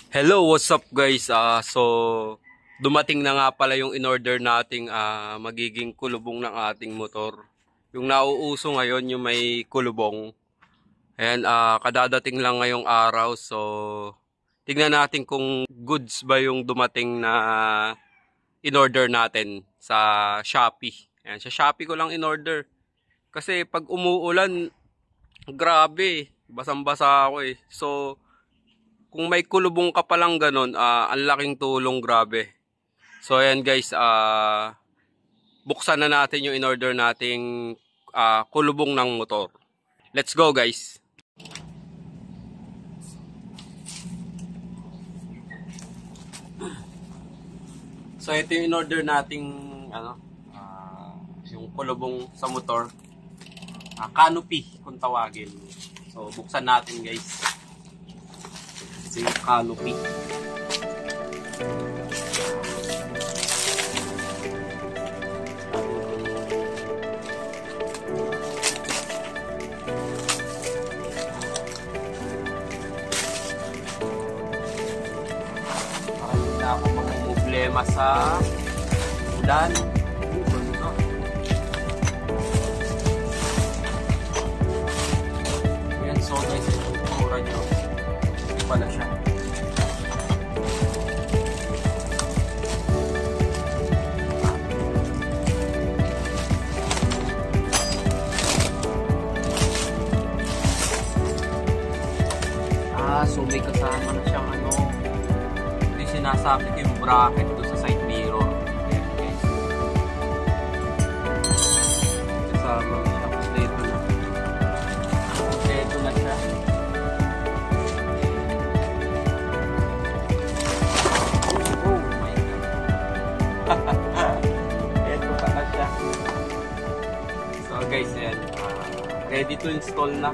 Hello, what's up guys? Dumating na nga pala yung in-order nating magiging kulubong ng ating motor. Yung nauuso ngayon, yung may kulubong. Ayan, kadadating lang ngayong araw. So, tingnan natin kung goods ba yung dumating na in-order natin sa Shopee. Ayan, sa Shopee ko lang in-order. Kasi pag umuulan, grabe, basang-basa ako eh. So, kung may kulubong ka palang ganun, ang laking tulong, grabe. So ayan guys, buksan na natin yung in-order nating kulubong ng motor. Let's go guys! So ito yung in-order nating yung kulubong sa motor. Canopy kung tawagin. So buksan natin guys. Ito yung canopy. Para hindi na ako problema sa ulan. Yan, so guys, yung tura nyo. Ito pala siya. So may kasama na siyang ito yung sinasabi ko yung bracket doon sa side mirror. Ayan guys. Kasama na siya. Kompleto na. Kompleto na siya. Oh my God. Ito pala siya. So guys, ayan. Ready to install na.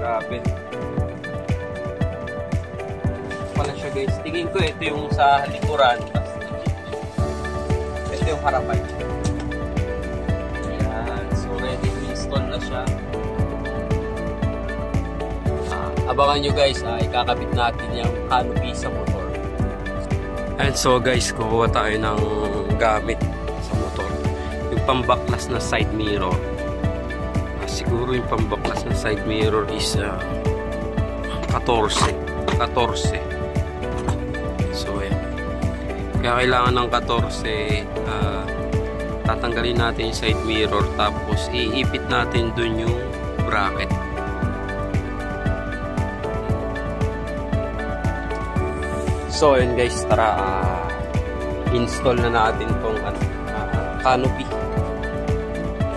Grabe. Pala siya guys. Tingin ko ito yung sa likuran. Ito yung harapan. Ayan. So ready to install na siya. Abangan nyo guys. Ikakabit natin yung canopy sa motor. And so guys, kukuha tayo ng gamit sa motor. Yung pambaklas na side mirror. Siguro yung pambaklas ng side mirror is 14. So ayan. Kaya kailangan ng 14. Tatanggalin natin yung side mirror, tapos iipit natin dun yung bracket. So ayan guys, tara install na natin tong canopy.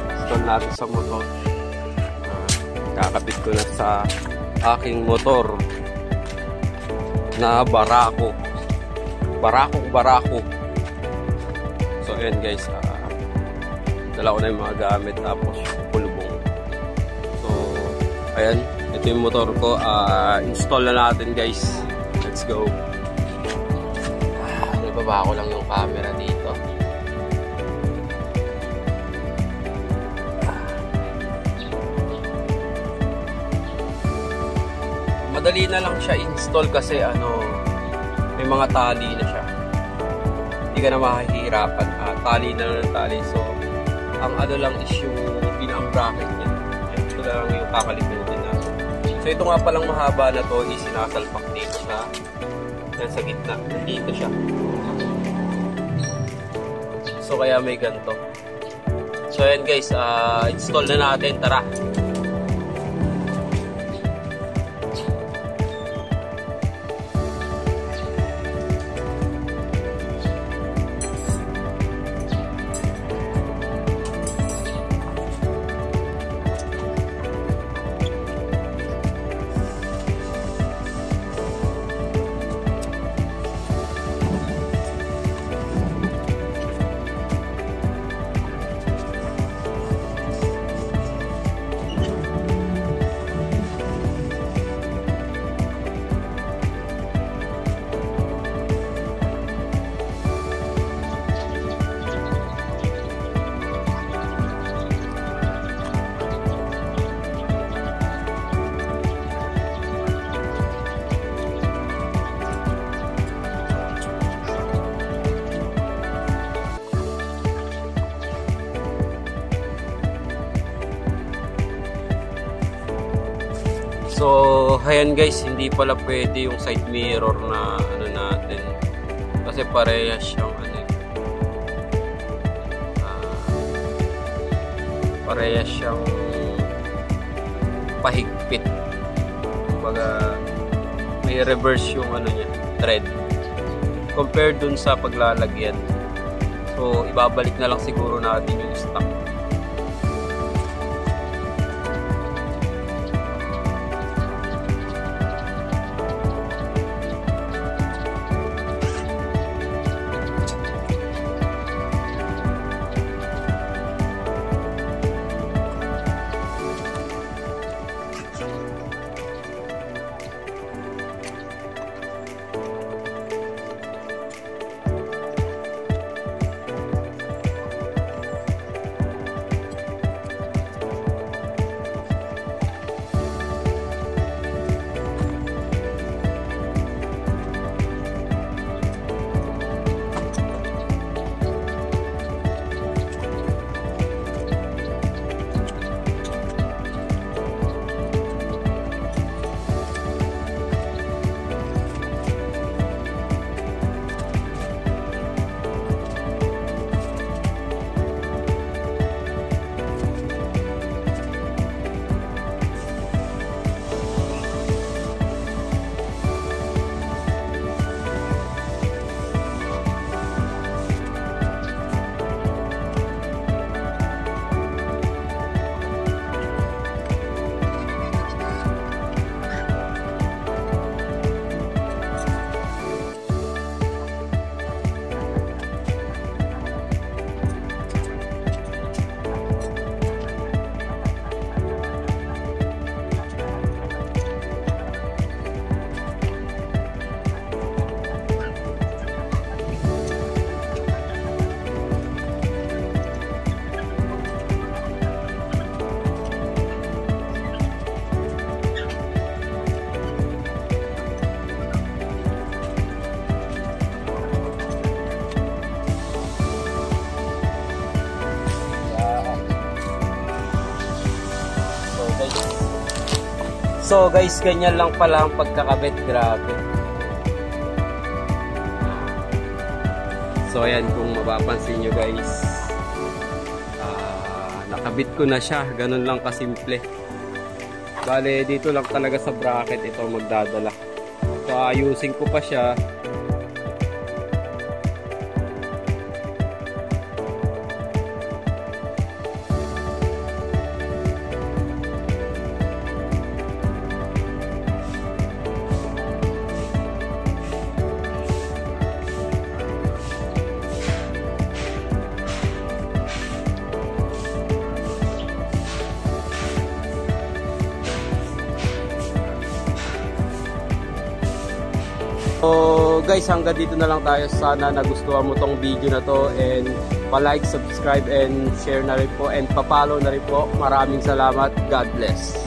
Install natin sa motor. Kakabit ko na sa aking motor na Barako. So ayan guys, dala ko na yung mga gamit, tapos kulubong. So ayan, ito yung motor ko. Install na natin guys. Let's go. Nababa ko lang yung camera dito. Madali na lang siya install kasi may mga tali na siya. Hindi ka na mahihirapan. Tali na lang ng tali. So, ang lang is yung pinaka-bracket niya. Ito lang yung kakalimutin na. So, ito nga palang mahaba na to is sinasalpak dito sa gitna. Dito siya. So, kaya may ganito. So, ayan guys. Install na natin. Tara. So, ayan guys, hindi pala pwede yung side mirror na ano natin. Kasi parehas siyang parehas siyang pahigpit. Kumbaga, may reverse yung niya, thread. Compared dun sa paglalagyan. So, ibabalik na lang siguro natin yung stock. So guys, ganyan lang pala ang pagkakabit, grabe. So ayan, kung mapapansin nyo guys, nakabit ko na siya, ganun lang kasimple. Bale, dito lang talaga sa bracket ito magdadala. So ayusin ko pa siya. So guys, hanggang dito na lang tayo. Sana nagustuhan mo tong video na to, and pa-like, subscribe, and share na rin po, and pa-follow na rin po. Maraming salamat. God bless.